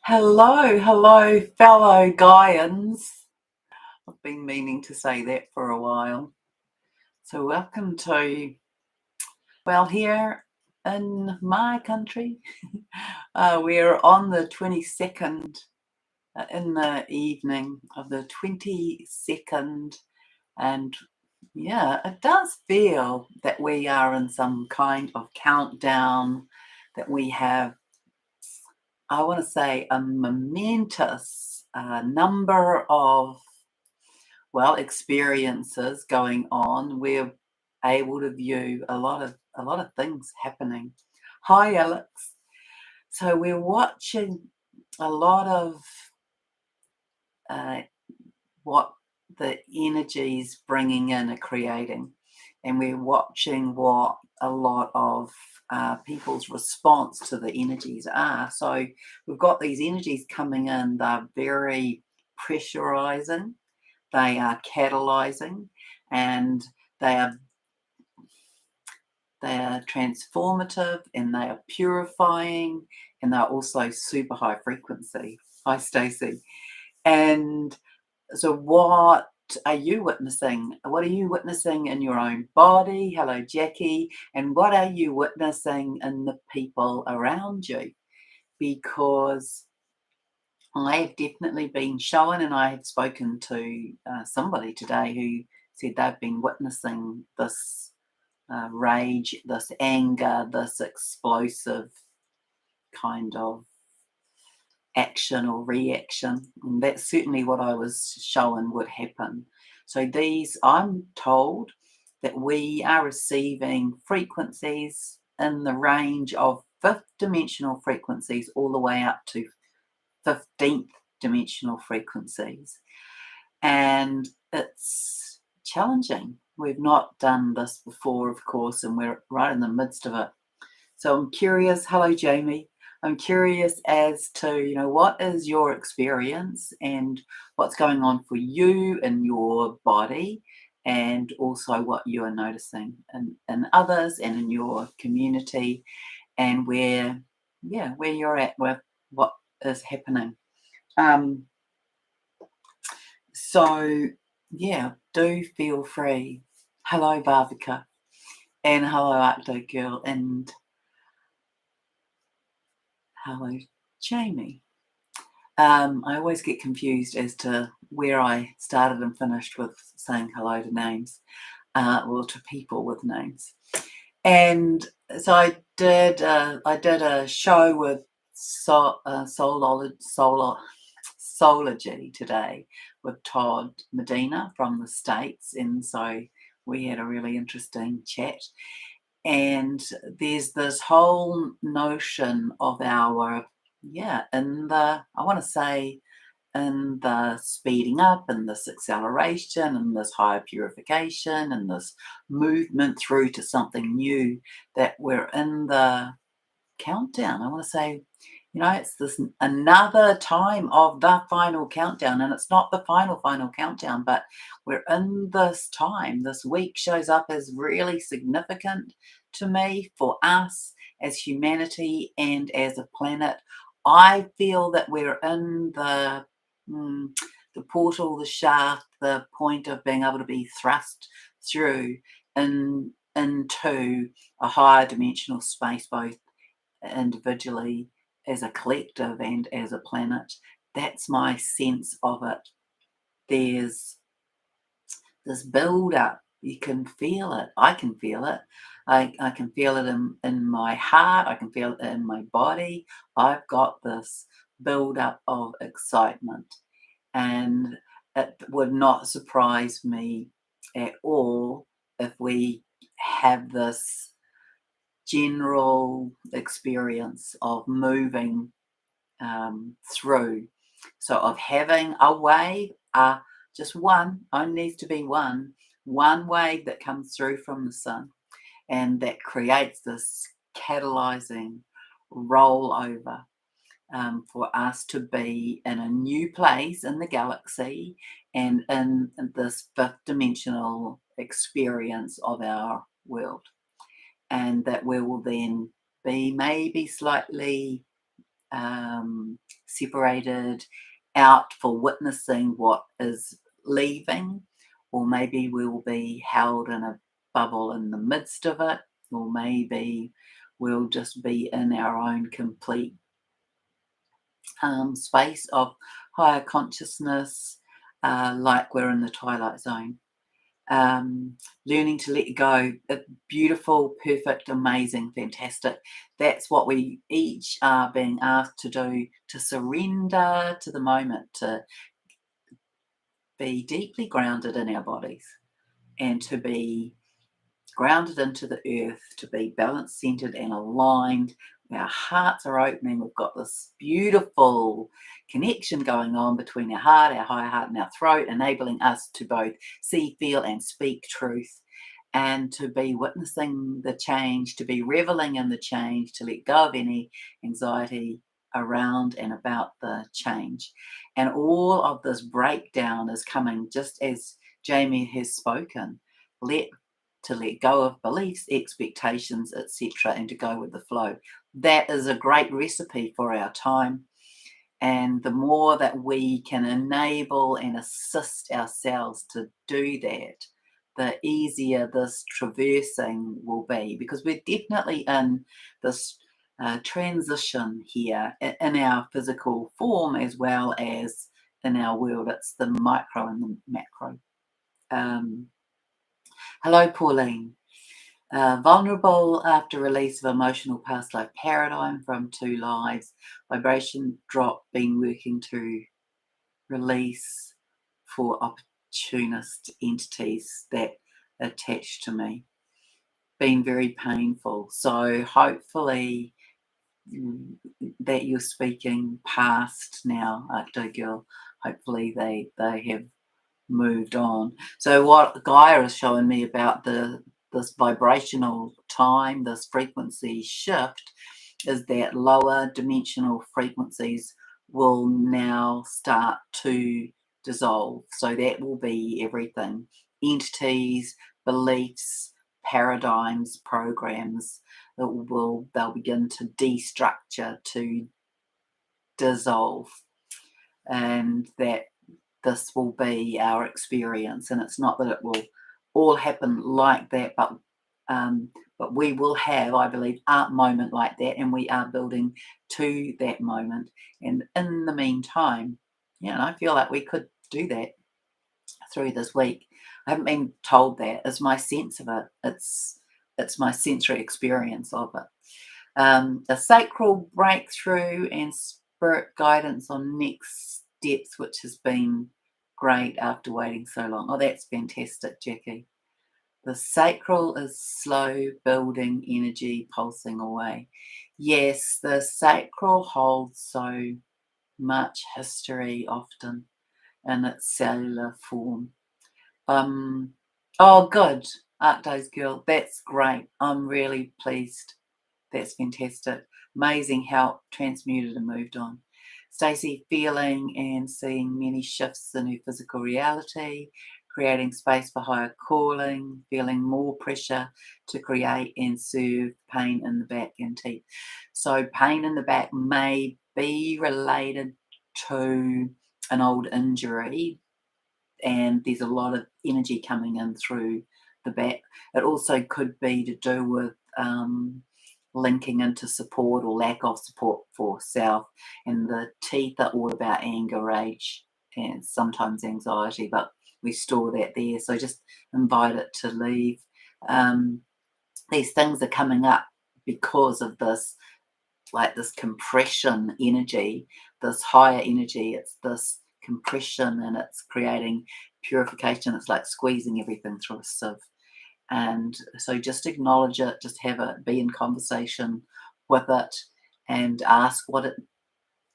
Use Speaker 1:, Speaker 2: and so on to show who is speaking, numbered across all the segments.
Speaker 1: Hello, fellow Gaians. I've been meaning to say that for a while. So, welcome to, here in my country, we're on the 22nd in the evening of the 22nd, and it does feel that we are in some kind of countdown, that we have, I want to say, a momentous number of experiences going on. We're able to view a lot of things happening. Hi, Alex. So we're watching a lot of uh, what the energies bringing in are creating, and we're watching what a lot of people's response to the energies are. So we've got these energies coming in. They're very pressurizing, they are catalyzing, and they are transformative, and they are purifying, and they're also super high frequency. Hi, Stacey. And so what are you witnessing? What are you witnessing in your own body? Hello, Jackie. And what are you witnessing in the people around you? Because I have definitely been shown, and I have spoken to somebody today who said they've been witnessing this rage, this anger, this explosive kind of action or reaction. And that's certainly what I was shown would happen. So I'm told that we are receiving frequencies in the range of fifth dimensional frequencies all the way up to 15th dimensional frequencies. And it's challenging. We've not done this before, of course, and we're right in the midst of it. So I'm curious. Hello, Jamie. I'm curious as to, what is your experience and what's going on for you in your body, and also what you are noticing in others and in your community, and where you're at with what is happening. So, do feel free. Hello, Bhavika, and hello, Arcto Girl, and hello, Jamie. I always get confused as to where I started and finished with saying hello to names, to people with names. And so I did a show with Solargy today with Todd Medina from the States, and so we had a really interesting chat. And there's this whole notion of our in the speeding up, and this acceleration, and this higher purification, and this movement through to something new, that we're in the countdown. I want to say, it's this another time of the final countdown, and it's not the final countdown, but we're in this time. This week shows up as really significant to me, for us as humanity and as a planet. I feel that we're in the portal, the shaft, the point of being able to be thrust through into a higher dimensional space, both individually, as a collective, and as a planet. That's my sense of it. There's this build up. You can feel it. I can feel it. I can feel it in my heart. I can feel it in my body. I've got this build up of excitement, and it would not surprise me at all if we have this general experience of moving through. So of having a wave, just one, only needs to be one wave that comes through from the sun, and that creates this catalyzing rollover for us to be in a new place in the galaxy, and in this fifth dimensional experience of our world. And that we will then be maybe slightly separated out for witnessing what is leaving, or maybe we'll be held in a bubble in the midst of it, or maybe we'll just be in our own complete space of higher consciousness, like we're in the twilight zone. Learning to let go, beautiful, perfect, amazing, fantastic. That's what we each are being asked to do, to surrender to the moment, to be deeply grounded in our bodies and to be grounded into the earth, to be balanced, centered, and aligned. Our hearts are opening. We've got this beautiful connection going on between our heart, our higher heart, and our throat, enabling us to both see, feel, and speak truth, and to be witnessing the change, to be reveling in the change, to let go of any anxiety around and about the change. And all of this breakdown is coming just as Jamie has spoken. To let go of beliefs, expectations, etc., and to go with the flow. That is a great recipe for our time. And the more that we can enable and assist ourselves to do that, the easier this traversing will be, because we're definitely in this transition here in our physical form as well as in our world. It's the micro and the macro. Hello, Pauline. Vulnerable after release of emotional past life paradigm from 2 lives. Vibration drop, been working to release for opportunist entities that attach to me. Been very painful. So hopefully that you're speaking past now, Arcto Girl. Hopefully they have moved on. So what Gaia is showing me about this vibrational time, this frequency shift, is that lower dimensional frequencies will now start to dissolve. So that will be everything: entities, beliefs, paradigms, programs that they'll begin to destructure, to dissolve, and that this will be our experience. And it's not that it will all happen like that, but we will have, I believe, a moment like that, and we are building to that moment. And in the meantime, I feel like we could do that through this week. I haven't been told that. It's my sense of it. It's my sensory experience of it. A sacral breakthrough and spirit guidance on next steps, which has been great after waiting so long. Oh, that's fantastic, Jackie. The sacral is slow building energy pulsing away. Yes, the sacral holds so much history often in its cellular form. Oh, good, Arcto's girl. That's great. I'm really pleased. That's fantastic. Amazing how transmuted and moved on. Stacey, feeling and seeing many shifts in her physical reality, creating space for higher calling, feeling more pressure to create and serve, pain in the back and teeth. So pain in the back may be related to an old injury, and there's a lot of energy coming in through the back. It also could be to do with linking into support or lack of support for self. And the teeth are all about anger, rage, and sometimes anxiety, but we store that there. So just invite it to leave. These things are coming up because of this, like this compression energy, this higher energy. It's this compression and it's creating purification. It's like squeezing everything through a sieve. And so just acknowledge it, just have it, be in conversation with it, and ask what it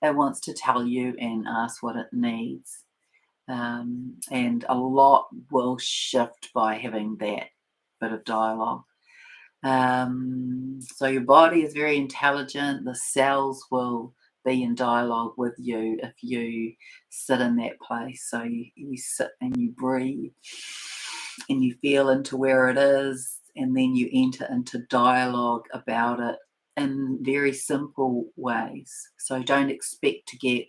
Speaker 1: wants to tell you, and ask what it needs. And a lot will shift by having that bit of dialogue. So your body is very intelligent. The cells will be in dialogue with you if you sit in that place. So you sit and you breathe and you feel into where it is, and then you enter into dialogue about it, in very simple ways. So don't expect to get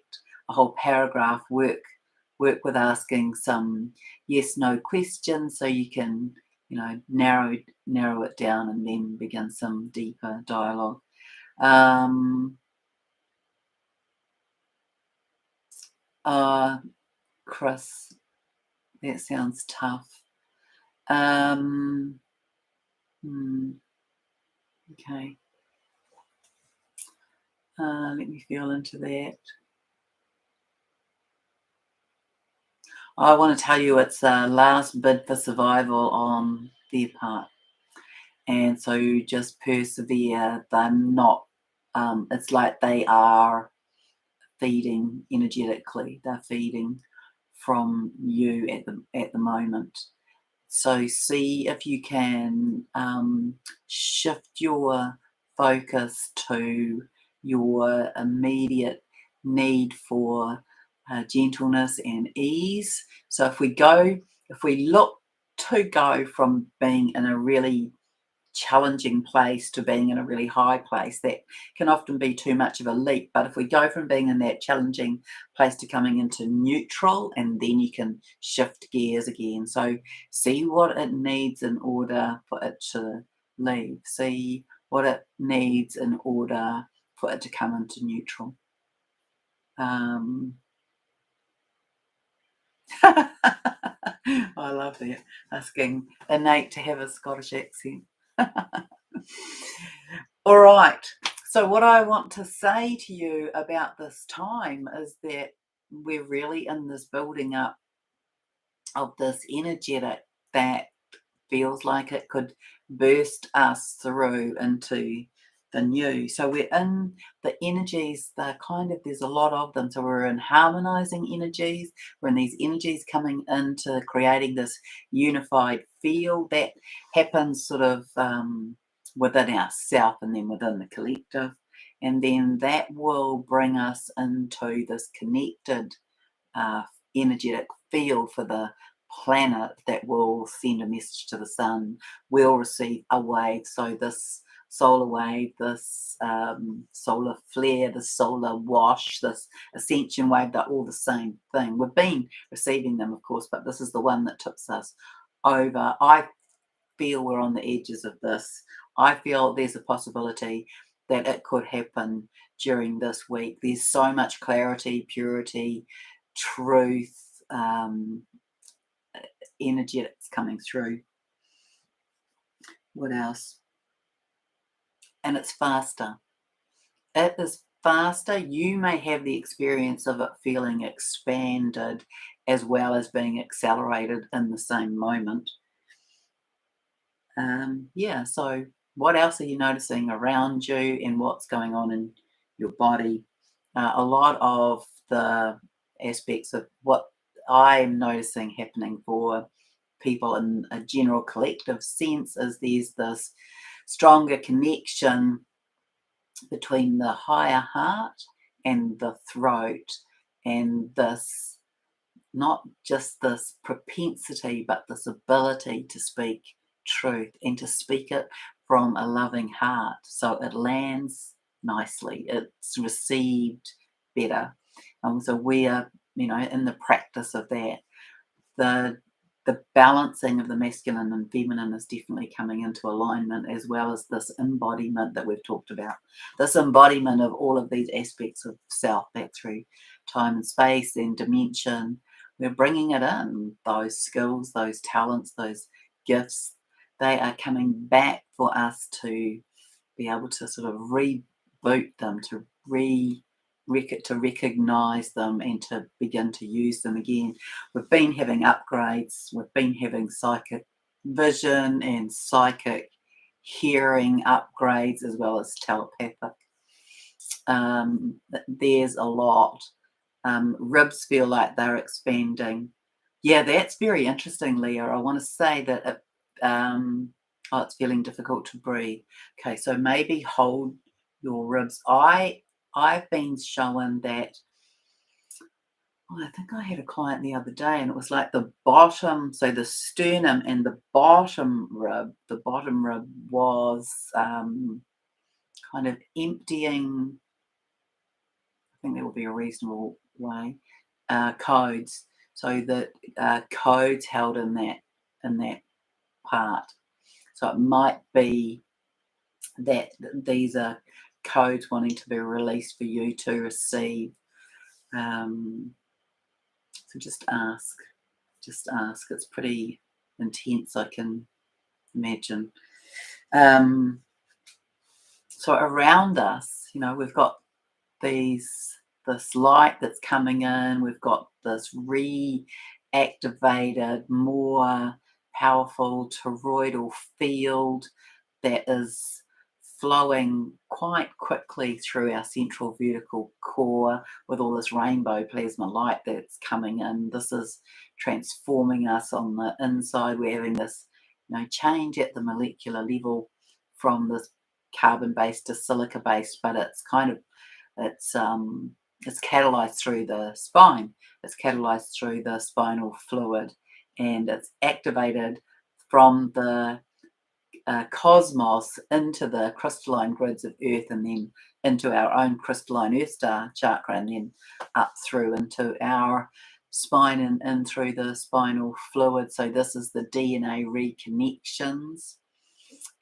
Speaker 1: a whole paragraph. Work with asking some yes no questions so you can, narrow it down and then begin some deeper dialogue. Um, uh, Chris, that sounds tough. Um, okay. Let me feel into that. I want to tell you it's a last bid for survival on their part. And so just persevere. They're not, it's like they are feeding energetically. They're feeding from you at the moment. So see if you can shift your focus to your immediate need for gentleness and ease. So if we look to go from being in a really challenging place to being in a really high place, that can often be too much of a leap. But if we go from being in that challenging place to coming into neutral, and then you can shift gears again. So see what it needs in order for it to leave. See what it needs in order for it to come into neutral. I love that. Asking Innate to have a Scottish accent. All right. So, what I want to say to you about this time is that we're really in this building up of this energetic that feels like it could burst us through into the new. So we're in the energies, there's a lot of them. So we're in harmonizing energies, we're in these energies coming into creating this unified field that happens sort of within ourself and then within the collective. And then that will bring us into this connected uh, energetic field for the planet that will send a message to the sun. We'll receive a wave. So this solar wave, this solar flare, this solar wash, this ascension wave, they're all the same thing. We've been receiving them, of course, but this is the one that tips us over. I feel we're on the edges of this. I feel there's a possibility that it could happen during this week. There's so much clarity, purity, truth, energetics coming through. What else? And it's faster. It is faster. You may have the experience of it feeling expanded as well as being accelerated in the same moment. So what else are you noticing around you and what's going on in your body? A lot of the aspects of what I'm noticing happening for people in a general collective sense is there's this stronger connection between the higher heart and the throat, and this not just this propensity, but this ability to speak truth and to speak it from a loving heart. So it lands nicely, it's received better. So we are, in the practice of that. The balancing of the masculine and feminine is definitely coming into alignment, as well as this embodiment that we've talked about. This embodiment of all of these aspects of self back through time and space and dimension. We're bringing it in, those skills, those talents, those gifts. They are coming back for us to be able to sort of reboot them, to recognize them and to begin to use them again. We've been having upgrades, we've been having psychic vision and psychic hearing upgrades, as well as telepathic. There's a lot. Ribs feel like they're expanding. Yeah, that's very interesting, Leah. I want to say that it's feeling difficult to breathe. Okay, so maybe hold your ribs. I've been shown that. Oh, I think I had a client the other day, and it was like the bottom, so the sternum and the bottom rib. The bottom rib was kind of emptying, I think that would be a reasonable way, codes. So that codes held in that part. So it might be that these are codes wanting to be released for you to receive. So just ask. Just ask. It's pretty intense, I can imagine. So around us, we've got this light that's coming in. We've got this reactivated, more powerful toroidal field that is flowing quite quickly through our central vertical core with all this rainbow plasma light that's coming in. This is transforming us on the inside. We're having this change at the molecular level from this carbon-based to silica-based, but it's catalyzed through the spine. It's catalyzed through the spinal fluid, and it's activated from the cosmos into the crystalline grids of Earth, and then into our own crystalline Earth star chakra, and then up through into our spine and in through the spinal fluid. So this is the DNA reconnections,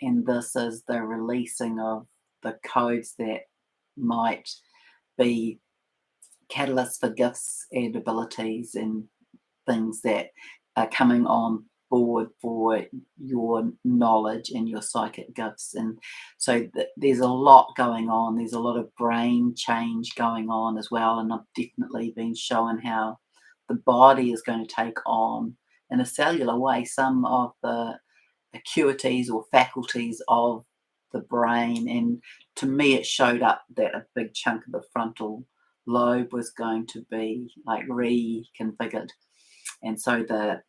Speaker 1: and this is the releasing of the codes that might be catalysts for gifts and abilities and things that are coming on board for your knowledge and your psychic gifts. And so there's a lot going on. There's a lot of brain change going on as well, and I've definitely been shown how the body is going to take on, in a cellular way, some of the acuities or faculties of the brain. And to me, it showed up that a big chunk of the frontal lobe was going to be like reconfigured, and so the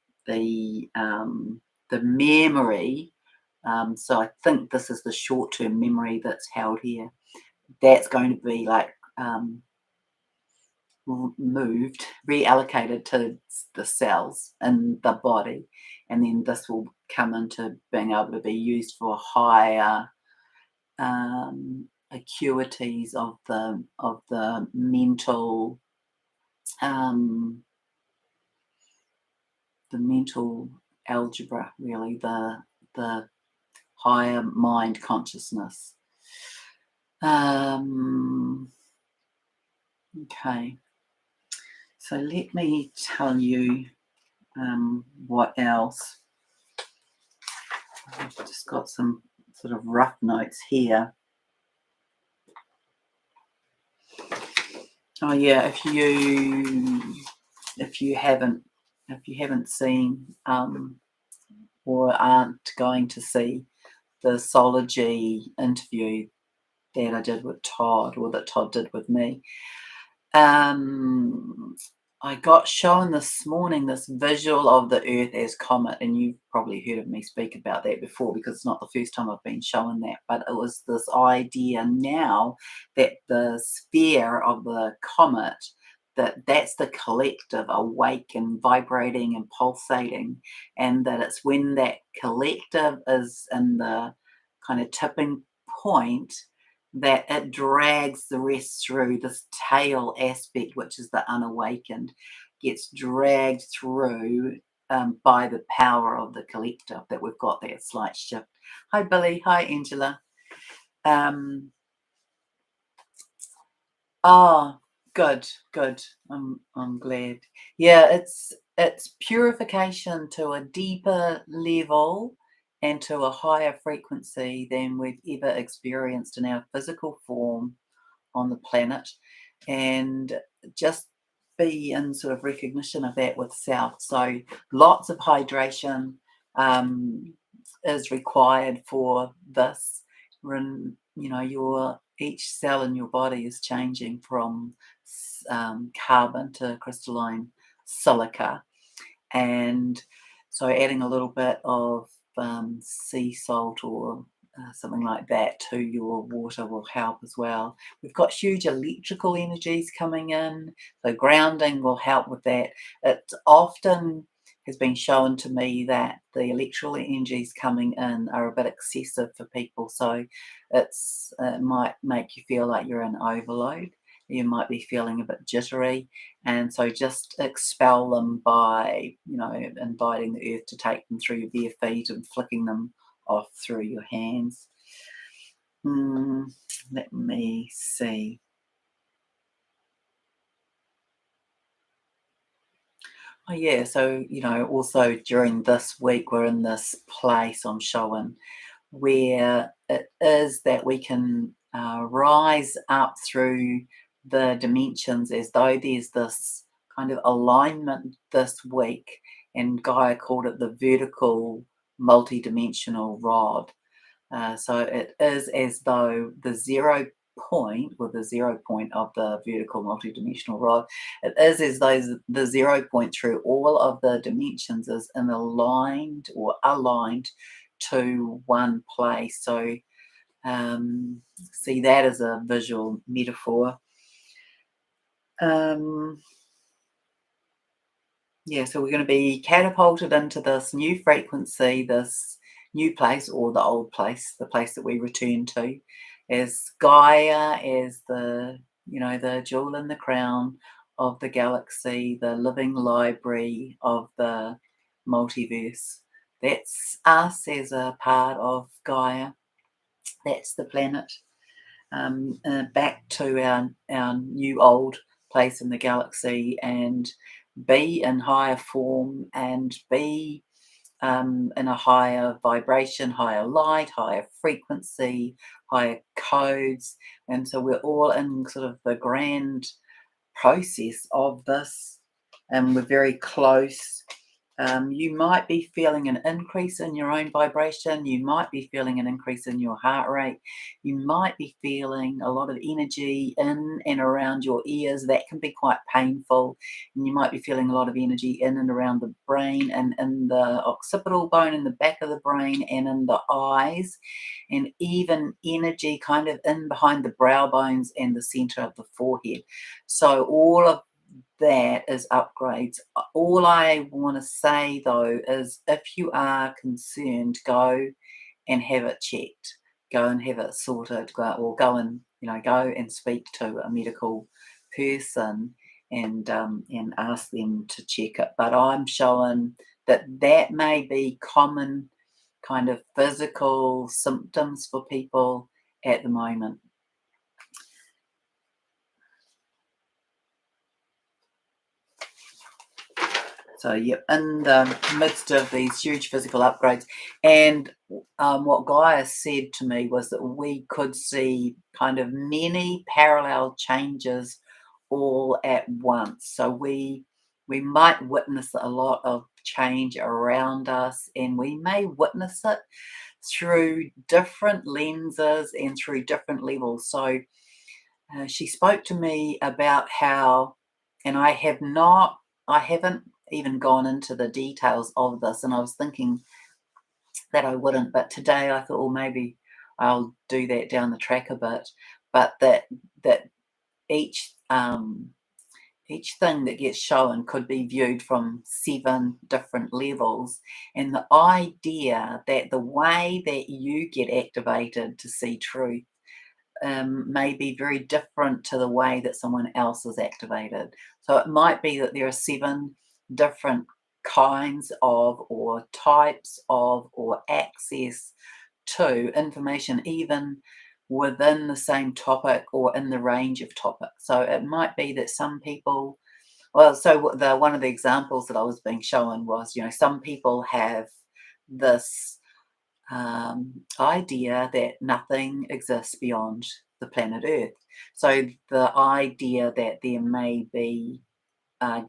Speaker 1: memory. So I think this is the short-term memory that's held here. That's going to be like moved, reallocated to the cells in the body, and then this will come into being able to be used for higher acuities of the mental algebra, really, the higher mind consciousness. Okay, so let me tell you what else. I've just got some sort of rough notes here. Oh yeah, if you haven't seen or aren't going to see the Sology interview that I did with Todd, or that Todd did with me, I got shown this morning this visual of the Earth as comet, and you've probably heard of me speak about that before because it's not the first time I've been shown that, but it was this idea now that the sphere of the comet, that's the collective awake and vibrating and pulsating, and that it's when that collective is in the kind of tipping point that it drags the rest through. This tail aspect, which is the unawakened, gets dragged through by the power of the collective, that we've got that slight shift. Hi Billy, hi Angela. Good. I'm glad. Yeah, it's purification to a deeper level and to a higher frequency than we've ever experienced in our physical form on the planet, and just be in sort of recognition of that with self. So lots of hydration is required for this. Each cell in your body is changing from carbon to crystalline silica, and so adding a little bit of sea salt or something like that to your water will help as well. We've got huge electrical energies coming in, so grounding will help with that. It's often has been shown to me that the electrical energies coming in are a bit excessive for people. So it might make you feel like you're in overload. You might be feeling a bit jittery, and so just expel them by, inviting the earth to take them through your bare feet and flicking them off through your hands. Let me see. Oh, yeah. So, also during this week, we're in this place I'm showing where it is that we can rise up through the dimensions as though there's this kind of alignment this week. And Gaia called it the vertical multidimensional rod. So it is as though the 0 point, or the 0 point of the vertical multidimensional rod, it is as though the 0 point through all of the dimensions is in aligned or aligned to one place. So see that as a visual metaphor. Um, Yeah, so we're going to be catapulted into this new frequency, this new place, or the old place, the place that we return to, as Gaia, as the jewel in the crown of the galaxy, the living library of the multiverse. That's us as a part of Gaia. That's the planet. Back to our new old place in the galaxy, and be in higher form, and be in a higher vibration, higher light, higher frequency, higher codes. And so we're all in sort of the grand process of this, and we're very close. You might be feeling an increase in your own vibration. You might be feeling an increase in your heart rate. You might be feeling a lot of energy in and around your ears. That can be quite painful. And you might be feeling a lot of energy in and around the brain, and in the occipital bone in the back of the brain, and in the eyes, and even energy kind of in behind the brow bones and the center of the forehead. So all of that is upgrades. All I want to say though is, if you are concerned, go and have it checked. Go and have it sorted. Go and speak to a medical person, and ask them to check it. But I'm showing that may be common kind of physical symptoms for people at the moment. So, yep, in the midst of these huge physical upgrades, and what Gaia said to me was that we could see kind of many parallel changes all at once. So we might witness a lot of change around us, and we may witness it through different lenses and through different levels. So she spoke to me about how, and I haven't even gone into the details of this, and I was thinking that I wouldn't, but today I thought, well, maybe I'll do that down the track a bit. But that each each thing that gets shown could be viewed from 7 different levels, and the idea that the way that you get activated to see truth may be very different to the way that someone else is activated. So it might be that there are 7 different kinds of, or types of, or access to information, even within the same topic or in the range of topics. So it might be that some people, well, so the one of the examples that I was being shown was, some people have this idea that nothing exists beyond the planet Earth. So the idea that there may be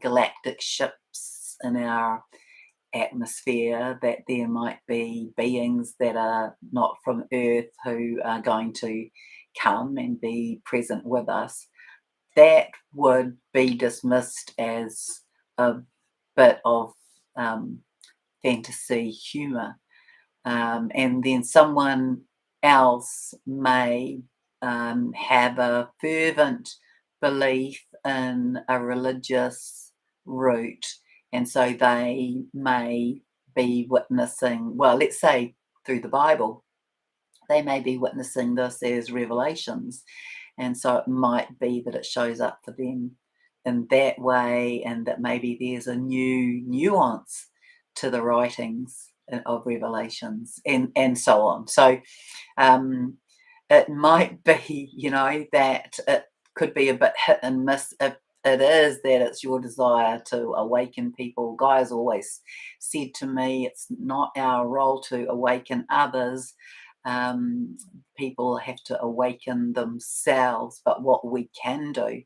Speaker 1: galactic ships in our atmosphere, that there might be beings that are not from Earth who are going to come and be present with us, that would be dismissed as a bit of fantasy humour. And then someone else may have a fervent belief in a religious route, And so they may be witnessing, well, let's say through the Bible, they may be witnessing this as revelations. And so it might be that it shows up for them in that way, and that maybe there's a new nuance to the writings of revelations, and so on. So um, it might be, that it could be a bit hit and miss if it is that it's your desire to awaken people. GAIA's always said to me, it's not our role to awaken others. Um, People have to awaken themselves, but what we can do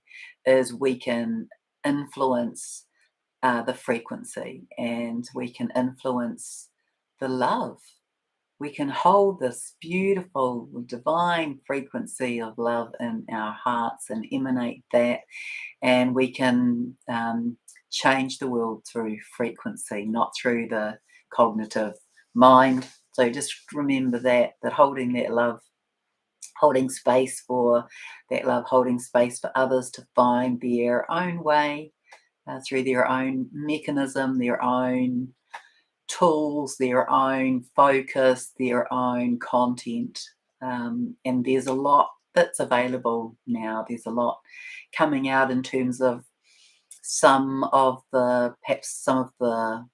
Speaker 1: is we can influence the frequency, and we can influence the love. We can hold this beautiful divine frequency of love in our hearts and emanate that, and we can change the world through frequency, not through the cognitive mind. So just remember that holding that love, holding space for that love, holding space for others to find their own way through their own mechanism, their own tools, their own focus, their own content. And there's a lot that's available now. There's a lot coming out in terms of perhaps some of the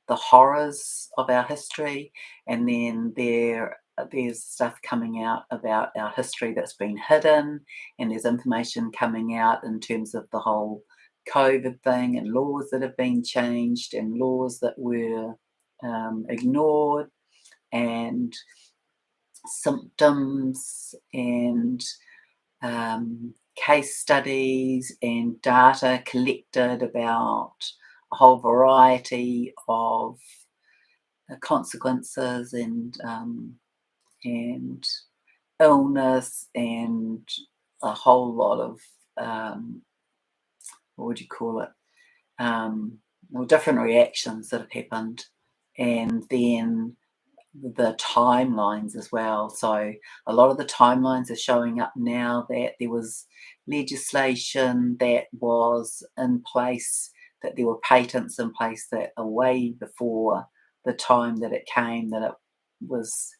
Speaker 1: horrors of our history, and then there's stuff coming out about our history that's been hidden, and there's information coming out in terms of the whole COVID thing, and laws that have been changed, and laws that were ignored, and symptoms, and case studies, and data collected about a whole variety of consequences, and illness, and a whole lot of what would you call it? Different reactions that have happened, and then the timelines as well. So a lot of the timelines are showing up now that there was legislation that was in place, that there were patents in place that are way before the time that it came, that it was,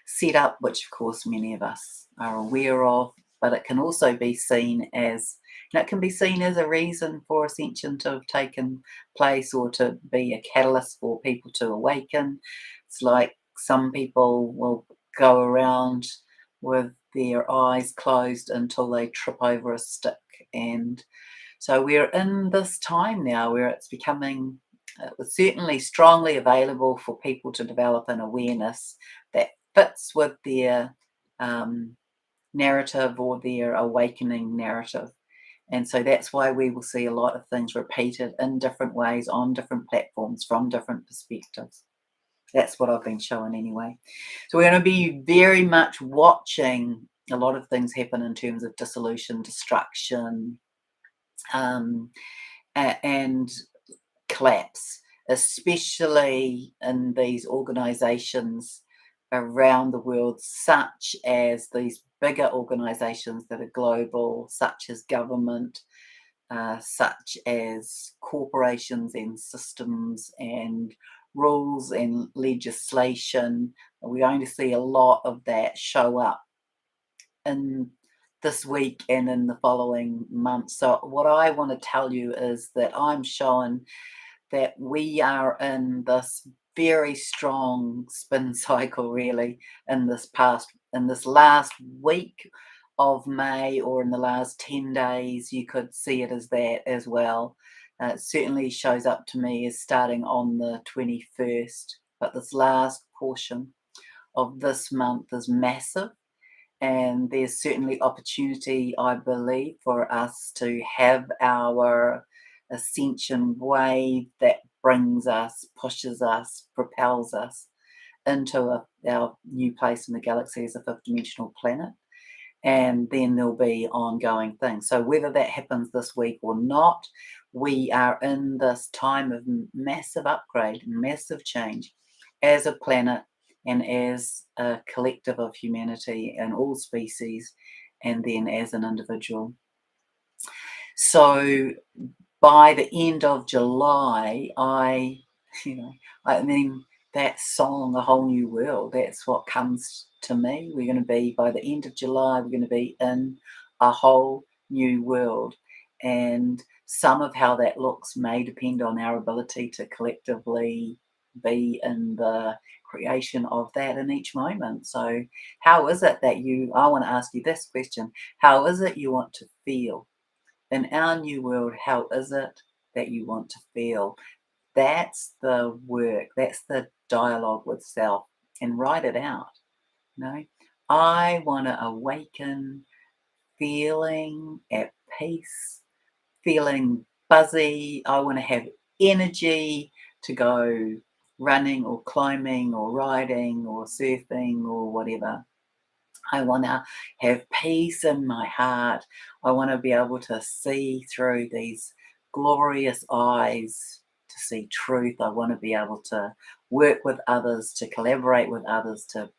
Speaker 1: set up, which of course many of us are aware of, but it can also be seen as, it can be seen as a reason for Ascension to have taken place, or to be a catalyst for people to awaken. It's like some people will go around with their eyes closed until they trip over a stick. And so we're in this time now where it's becoming certainly strongly available for people to develop an awareness that fits with their narrative, or their awakening narrative. And so that's why we will see a lot of things repeated in different ways on different platforms from different perspectives. That's what I've been showing anyway. So we're going to be very much watching a lot of things happen in terms of dissolution, destruction, and collapse, especially in these organizations around the world, such as these bigger organizations that are global, such as government, such as corporations and systems and rules and legislation. We're going to see a lot of that show up in this week and in the following months. So what I want to tell you is that I'm showing that we are in this very strong spin cycle, really, in this last week of May, or in the last 10 days. You could see it as that as well. It certainly shows up to me as starting on the 21st, but this last portion of this month is massive. And there's certainly opportunity, I believe, for us to have our ascension wave that brings us, pushes us, propels us into our new place in the galaxy as a fifth dimensional planet. And then there'll be ongoing things. So whether that happens this week or not, we are in this time of massive upgrade, massive change as a planet, and as a collective of humanity and all species, and then as an individual. So by the end of July, you know, I mean, that song, A Whole New World, that's what comes to me. We're going to be, by the end of July, we're going to be in a whole new world. And some of how that looks may depend on our ability to collectively be in the creation of that in each moment. So, how is it that I want to ask you this question: how is it you want to feel? In our new world, how is it that you want to feel? That's the work, that's the dialogue with self, and write it out. You know, I want to awaken feeling at peace, feeling buzzy. I want to have energy to go running or climbing or riding or surfing or whatever. I want to have peace in my heart. I want to be able to see through these glorious eyes to see truth. I want to be able to work with others, to collaborate with others, to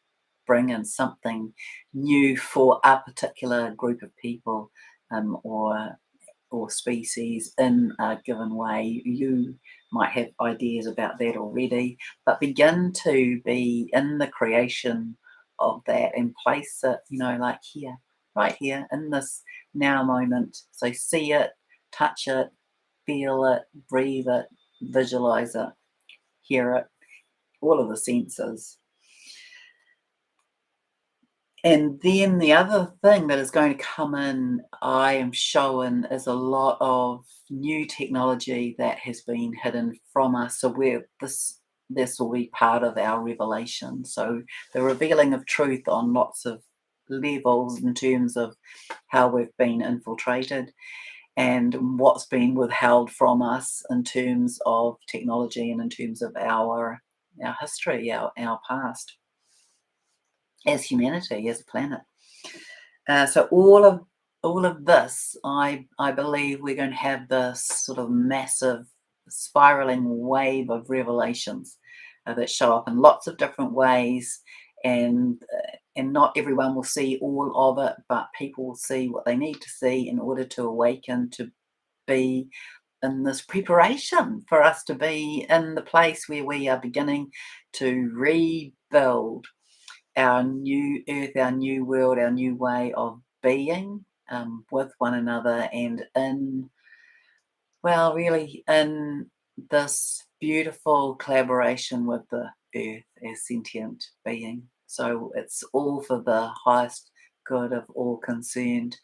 Speaker 1: bring in something new for a particular group of people, or species in a given way. You might have ideas about that already, but begin to be in the creation of that and place it, like here, right here in this now moment. So see it, touch it, feel it, breathe it, visualize it, hear it, all of the senses. And then the other thing that is going to come in, I am showing, is a lot of new technology that has been hidden from us. So this will be part of our revelation. So the revealing of truth on lots of levels in terms of how we've been infiltrated and what's been withheld from us in terms of technology and in terms of our history, our past as humanity, as a planet. So all of this, I believe we're going to have this sort of massive spiraling wave of revelations that show up in lots of different ways, and not everyone will see all of it, but people will see what they need to see in order to awaken, to be in this preparation for us to be in the place where we are beginning to rebuild our new earth, our new world, our new way of being, with one another, and really in this beautiful collaboration with the earth as sentient being. So it's all for the highest good of all concerned.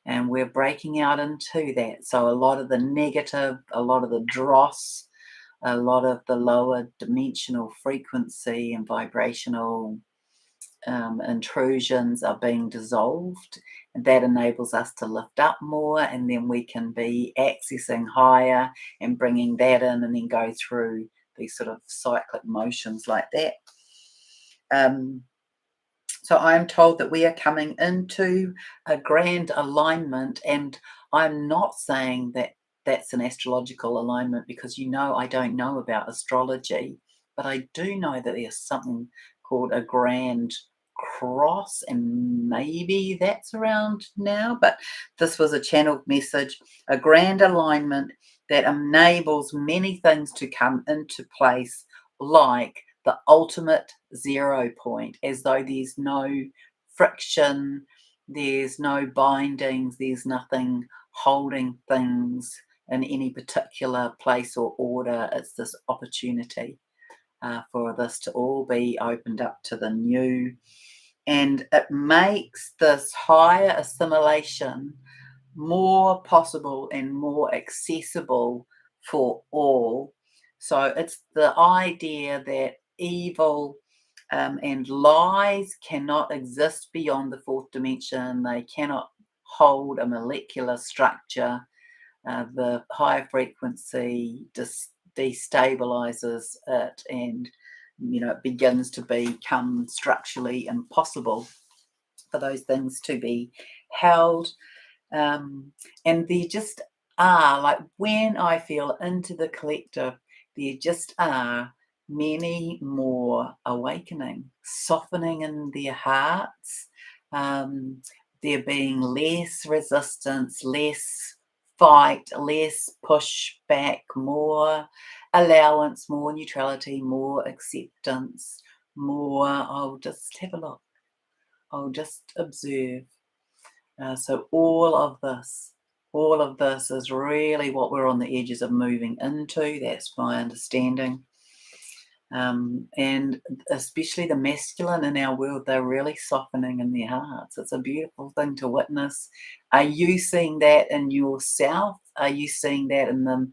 Speaker 1: And we're breaking out into that. So a lot of the negative, a lot of the dross, a lot of the lower dimensional frequency and vibrational intrusions are being dissolved, and that enables us to lift up more, and then we can be accessing higher and bringing that in, and then go through these sort of cyclic motions like that. So I am told that we are coming into a grand alignment, and I'm not saying that that's an astrological alignment, because I don't know about astrology, but I do know that there's something called a grand cross, and maybe that's around now, but this was a channeled message, a grand alignment that enables many things to come into place, like the ultimate 0 point, as though there's no friction, there's no bindings, there's nothing holding things in any particular place or order. It's this opportunity for this to all be opened up to the new, and it makes this higher assimilation more possible and more accessible for all. So it's the idea that evil and lies cannot exist beyond the fourth dimension. They cannot hold a molecular structure. The higher frequency destabilizes it, and it begins to become structurally impossible for those things to be held. And there just are, like, when I feel into the collective, there just are many more awakening, softening in their hearts, there being less resistance, less fight, less pushback, more allowance, more neutrality, more acceptance, more I'll just have a look, I'll just observe. So all of this is really what we're on the edges of moving into. That's my understanding. And especially the masculine in our world, they're really softening in their hearts. It's a beautiful thing to witness. Are you seeing that in yourself? Are you seeing that in the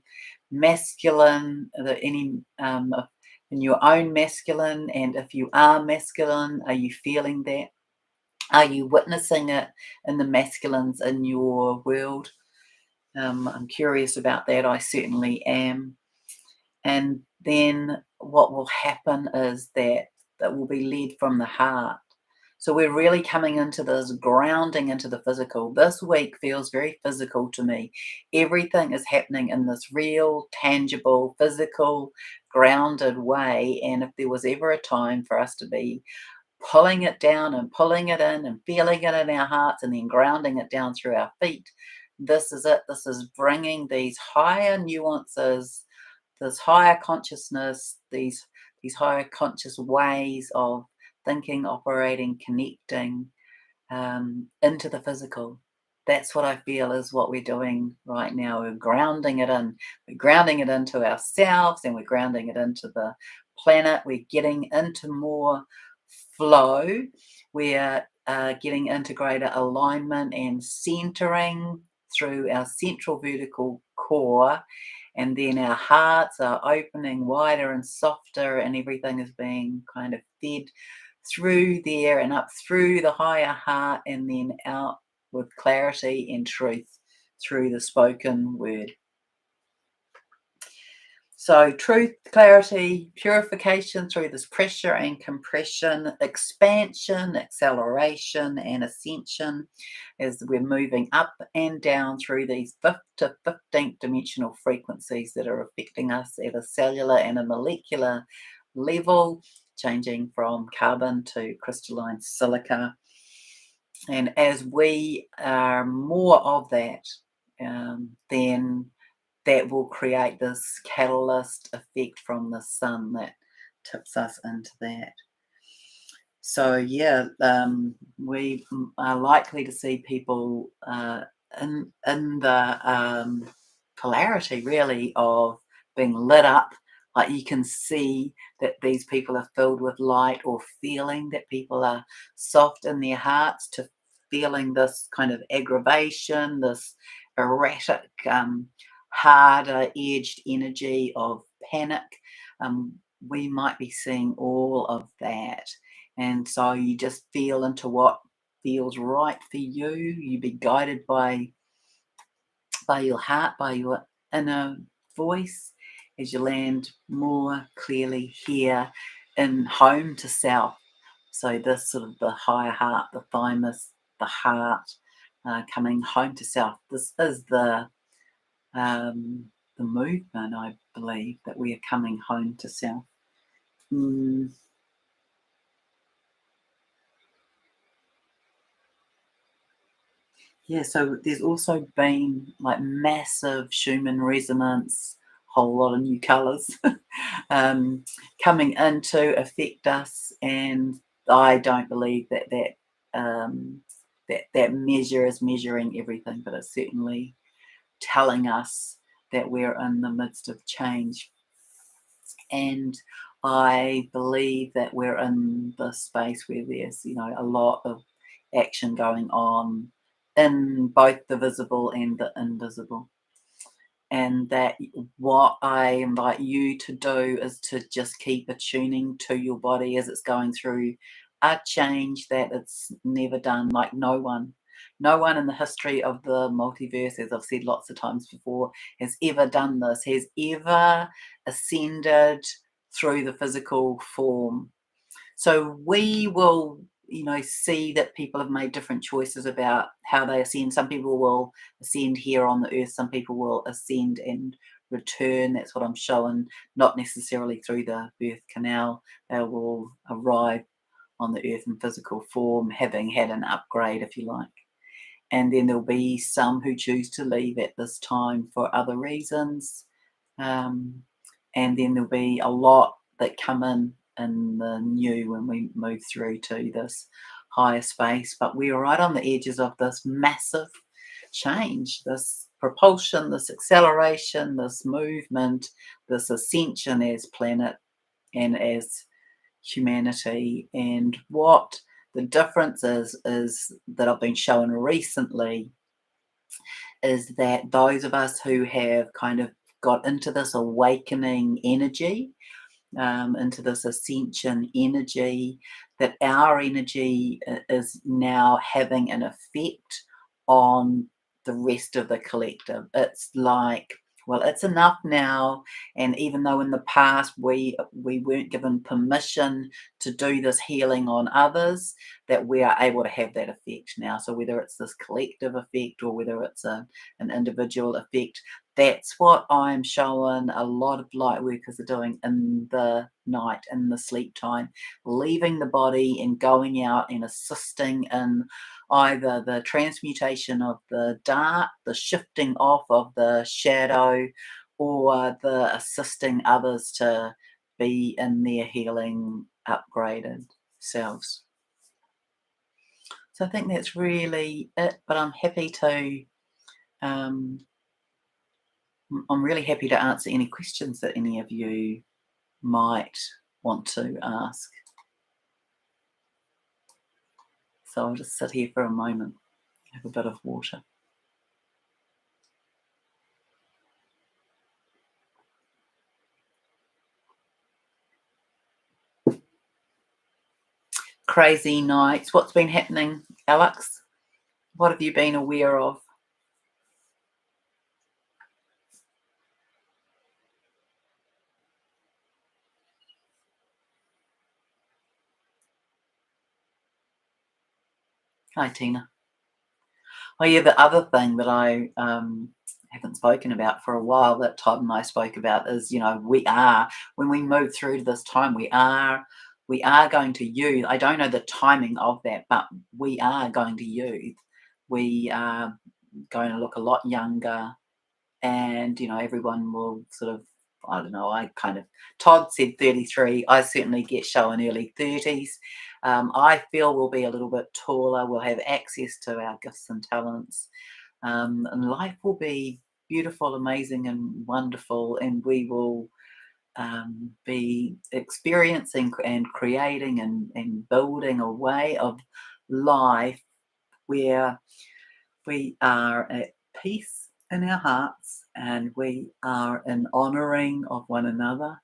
Speaker 1: masculine, in your own masculine? And if you are masculine, are you feeling that? Are you witnessing it in the masculines in your world? I'm curious about that. I certainly am. And then what will happen is that will be led from the heart. So we're really coming into this grounding into the physical. This week feels very physical to me. Everything is happening in this real, tangible, physical, grounded way. And if there was ever a time for us to be pulling it down and pulling it in and feeling it in our hearts and then grounding it down through our feet, this is it. This is bringing these higher nuances, this higher consciousness, these higher conscious ways of thinking, operating, connecting into the physical. That's what I feel is what we're doing right now. We're grounding it in. We're grounding it into ourselves and we're grounding it into the planet. We're getting into more flow. We're getting into greater alignment and centering through our central vertical core. And then our hearts are opening wider and softer, and everything is being kind of fed through there and up through the higher heart, and then out with clarity and truth through the spoken word. So truth, clarity, purification through this pressure and compression, expansion, acceleration, and ascension as we're moving up and down through these 5th to 15th dimensional frequencies that are affecting us at a cellular and a molecular level, changing from carbon to crystalline silica. And as we are more of that, then that will create this catalyst effect from the sun that tips us into that. So yeah, we are likely to see people in the polarity really of being lit up. Like you can see that these people are filled with light, or feeling that people are soft in their hearts, to feeling this kind of aggravation, this erratic, harder edged energy of panic. We might be seeing all of that. And so you just feel into what feels right for you. You be guided by your heart, by your inner voice, as you land more clearly here in home to self. So this sort of the higher heart, the thymus, the heart, coming home to self. This is the movement, I believe, that we are coming home to self. Yeah, so there's also been like massive Schumann resonance, whole lot of new colours coming in to affect us, and I don't believe that measure is measuring everything, but it's certainly telling us that we're in the midst of change. And I believe that we're in the space where there's, a lot of action going on in both the visible and the invisible. And that what I invite you to do is to just keep attuning to your body as it's going through a change that it's never done. Like no one in the history of the multiverse, as I've said lots of times before, has ever done this, has ever ascended through the physical form. So we will, see that people have made different choices about how they ascend. Some people will ascend here on the earth, some people will ascend and return. That's what I'm showing, not necessarily through the birth canal. They will arrive on the earth in physical form, having had an upgrade, if you like. and then there'll be some who choose to leave at this time for other reasons. Um, and then there'll be a lot that come in the new when we move through to this higher space. But we're right on the edges of this massive change, this propulsion, this acceleration, this movement, this ascension as planet and as humanity. And what the difference is that I've been shown recently is that those of us who have kind of got into this awakening energy, into this ascension energy, that our energy is now having an effect on the rest of the collective. It's like, well, it's enough now. And even though in the past we weren't given permission to do this healing on others, that we are able to have that effect now. So whether it's this collective effect or whether it's an individual effect, that's what I'm showing a lot of light workers are doing in the night, in the sleep time, leaving the body and going out and assisting in either the transmutation of the dark, the shifting off of the shadow, or the assisting others to be in their healing, upgraded selves. So I think that's really it, but um, I'm really happy to answer any questions that any of you might want to ask. So I'll just sit here for a moment, have a bit of water. Crazy nights. What's been happening, Alex? What have you been aware of? Hi, Tina. Oh, yeah, the other thing that I haven't spoken about for a while that Todd and I spoke about is, when we move through to this time, we are going to youth. I don't know the timing of that, but we are going to youth. We are going to look a lot younger, and everyone will sort of, I don't know, Todd said 33. I certainly get showing early 30s. I feel we'll be a little bit taller, we'll have access to our gifts and talents, and life will be beautiful, amazing and wonderful, and we will be experiencing and creating and building a way of life where we are at peace in our hearts, and we are in honouring of one another,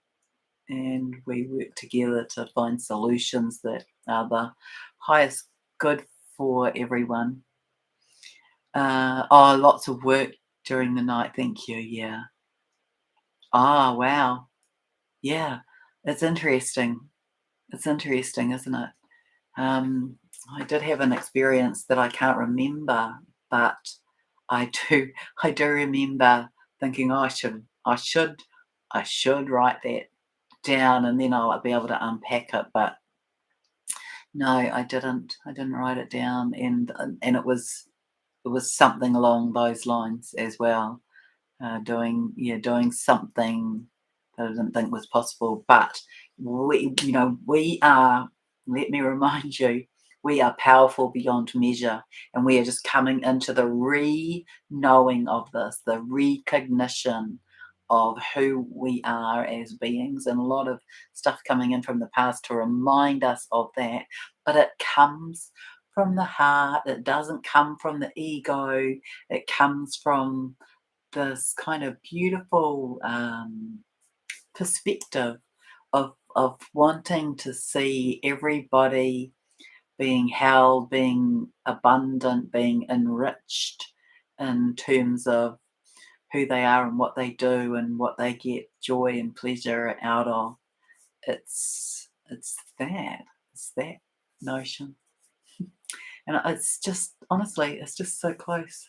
Speaker 1: and we work together to find solutions that are the highest good for everyone. Lots of work during the night. Thank you. Yeah. Ah, wow. Yeah. It's interesting. It's interesting, isn't it? Um, I did have an experience that I can't remember, but I do I do remember thinking, "Oh, I should write that down, and then I'll be able to unpack it." But no, I didn't. I didn't write it down, and it was something along those lines as well. Doing something that I didn't think was possible. But we are. Let me remind you, we are powerful beyond measure, and we are just coming into the re-knowing of this, the recognition of who we are as beings, and a lot of stuff coming in from the past to remind us of that. But it comes from the heart. It doesn't come from the ego. It comes from this kind of beautiful perspective of wanting to see everybody being held, being abundant, being enriched in terms of who they are and what they do and what they get joy and pleasure out of. It's that notion, and it's just honestly, it's just so close.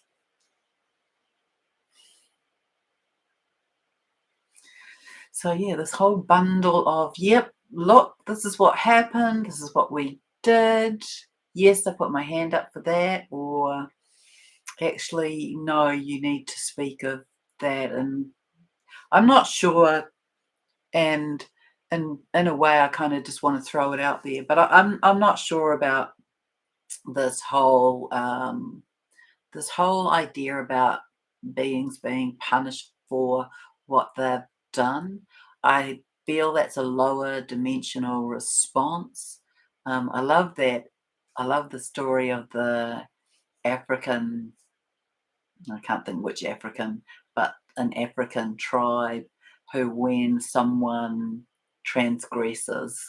Speaker 1: So yeah, this whole bundle of, yep, look, this is what happened, this is what we did. Yes, I put my hand up for that, or actually, no, you need to speak of that. And I'm not sure. And in a way, I kind of just want to throw it out there, but I'm not sure about this whole this whole idea about beings being punished for what they've done. I feel that's a lower dimensional response. I love that. I love the story of the African, I can't think which African, but an African tribe who, when someone transgresses,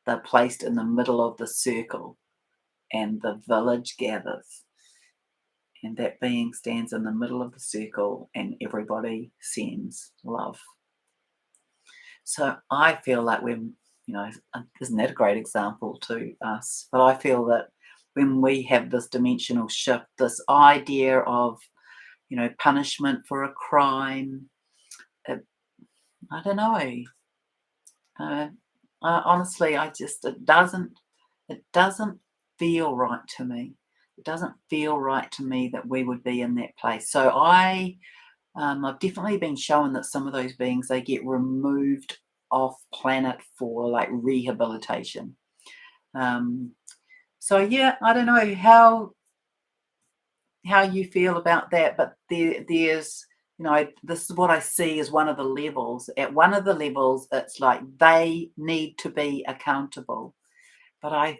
Speaker 1: they're placed in the middle of the circle and the village gathers. And that being stands in the middle of the circle and everybody sends love. So I feel like isn't that a great example to us? But I feel that when we have this dimensional shift, this idea of, punishment for a crime, it, I don't know. Uh, honestly, it doesn't feel right to me. It doesn't feel right to me that we would be in that place. So I've definitely been shown that some of those beings, they get removed off planet for like rehabilitation. Um, so yeah, I don't know how you feel about that, but there's, this is what I see as one of the levels. At one of the levels, it's like they need to be accountable. But I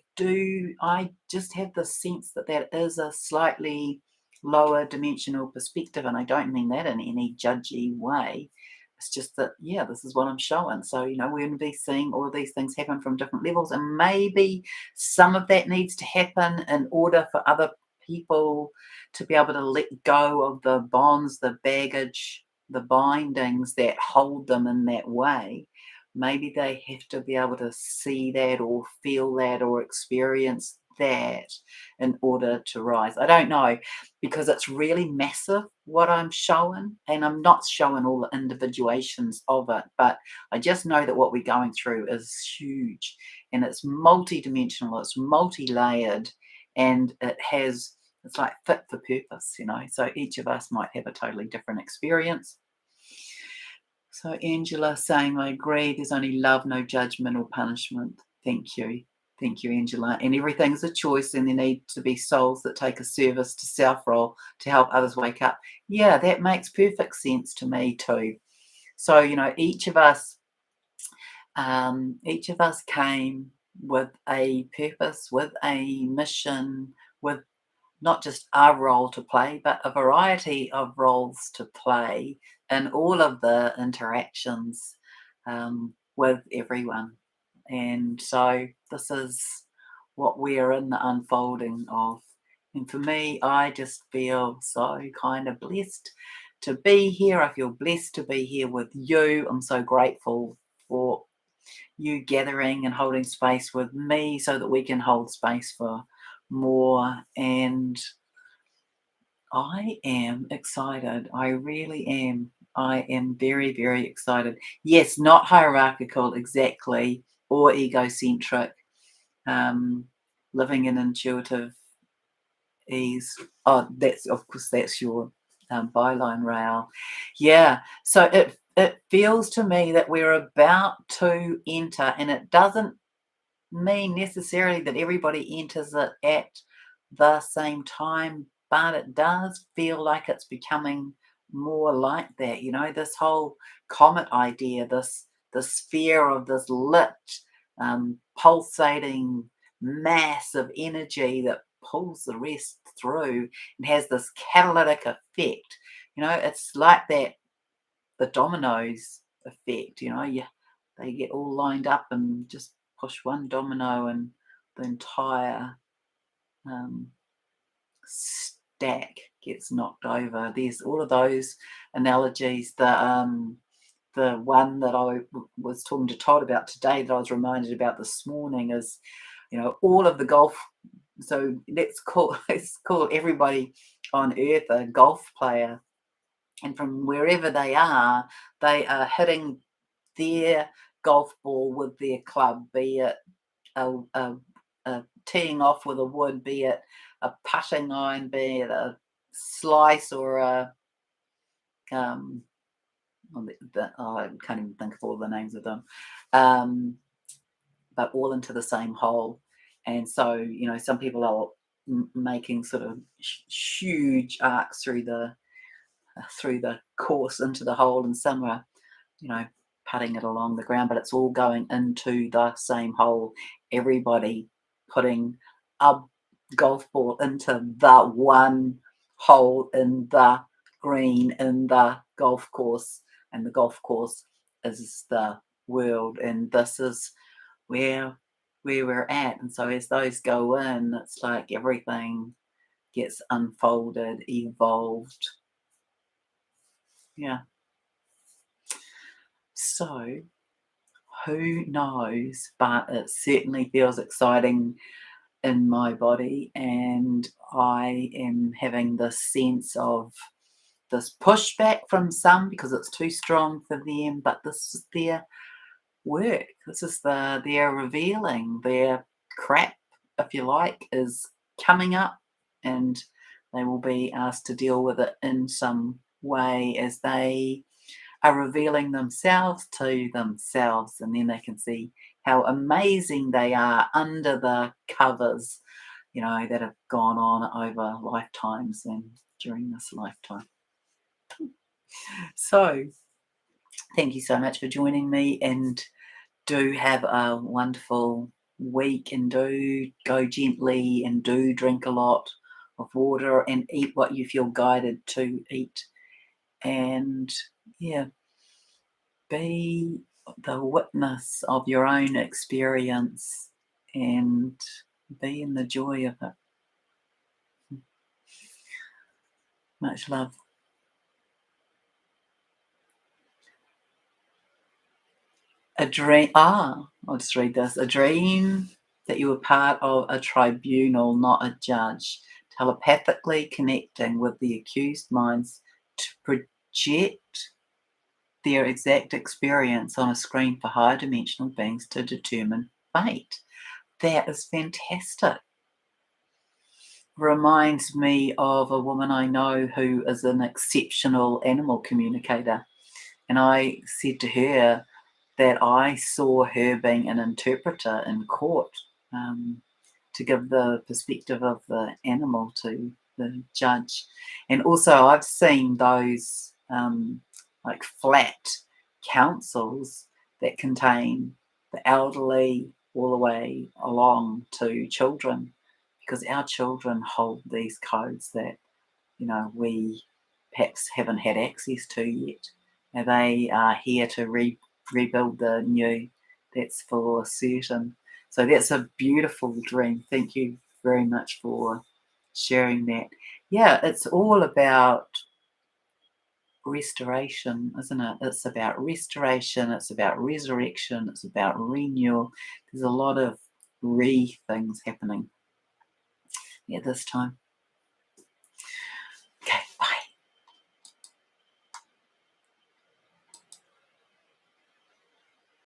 Speaker 1: just have the sense that that is a slightly lower dimensional perspective, and I don't mean that in any judgy way. It's just that, yeah, this is what I'm showing. So, we're going to be seeing all of these things happen from different levels, and maybe some of that needs to happen in order for other people to be able to let go of the bonds, the baggage, the bindings that hold them in that way. Maybe they have to be able to see that or feel that or experience that in order to rise. I don't know, because it's really massive what I'm showing, and I'm not showing all the individuations of it, but I just know that what we're going through is huge, and it's multi-dimensional, it's multi-layered, and it's like fit for purpose, so each of us might have a totally different experience. So Angela saying, I agree, there's only love, no judgment or punishment. Thank you. Thank you, Angela. And everything is a choice, and there need to be souls that take a service to self role to help others wake up. Yeah, that makes perfect sense to me too. So, each of us came with a purpose, with a mission, with not just our role to play, but a variety of roles to play in all of the interactions with everyone. And so this is what we're in the unfolding of. And for me, I just feel so kind of blessed to be here. I feel blessed to be here with you. I'm so grateful for you gathering and holding space with me so that we can hold space for more. And I am excited. I really am. I am very, very excited. Yes, not hierarchical exactly or egocentric. Um, living in intuitive ease. Oh, that's your byline, Rail. Yeah. So it feels to me that we're about to enter, and it doesn't mean necessarily that everybody enters it at the same time, but it does feel like it's becoming more like that. This whole comet idea, the sphere of this lit, pulsating mass of energy that pulls the rest through and has this catalytic effect. It's like that, the dominoes effect. They get all lined up and just push one domino and the entire um, stack gets knocked over. There's all of those analogies. The one that was talking to Todd about today that I was reminded about this morning is, all of the golf. So let's call everybody on Earth a golf player, and from wherever they are hitting their golf ball with their club, be it a teeing off with a wood, be it a putting iron, be it a slice or a I can't even think of all the names of them, um, but all into the same hole. And so, some people are making sort of huge arcs through the course into the hole, and some are, you know, putting it along the ground, but it's all going into the same hole. Everybody putting a golf ball into the one hole in the green in the golf course, and the golf course is the world, and this is where we're at. And so as those go in, it's like everything gets unfolded, evolved. Yeah. So who knows? But it certainly feels exciting in my body, and I am having this sense of this pushback from some because it's too strong for them, but this is their work. This is their revealing, their crap, if you like, is coming up, and they will be asked to deal with it in some way as they are revealing themselves to themselves, and then they can see how amazing they are under the covers, that have gone on over lifetimes and during this lifetime. So, thank you so much for joining me, and do have a wonderful week, and do go gently, and do drink a lot of water and eat what you feel guided to eat. And yeah, be the witness of your own experience and be in the joy of it. Much love. A dream. I'll just read this. A dream that you were part of a tribunal, not a judge, telepathically connecting with the accused minds to project their exact experience on a screen for higher dimensional beings to determine fate. That is fantastic. Reminds me of a woman I know who is an exceptional animal communicator. And I said to her that I saw her being an interpreter in court, to give the perspective of the animal to the judge. And also, I've seen those like flat councils that contain the elderly all the way along to children, because our children hold these codes that we perhaps haven't had access to yet. And they are here to rebuild the new. That's for certain. So that's a beautiful dream. Thank you very much for sharing that. Yeah, it's all about restoration, isn't it? It's about restoration, it's about resurrection, it's about renewal. There's a lot of things happening at this time.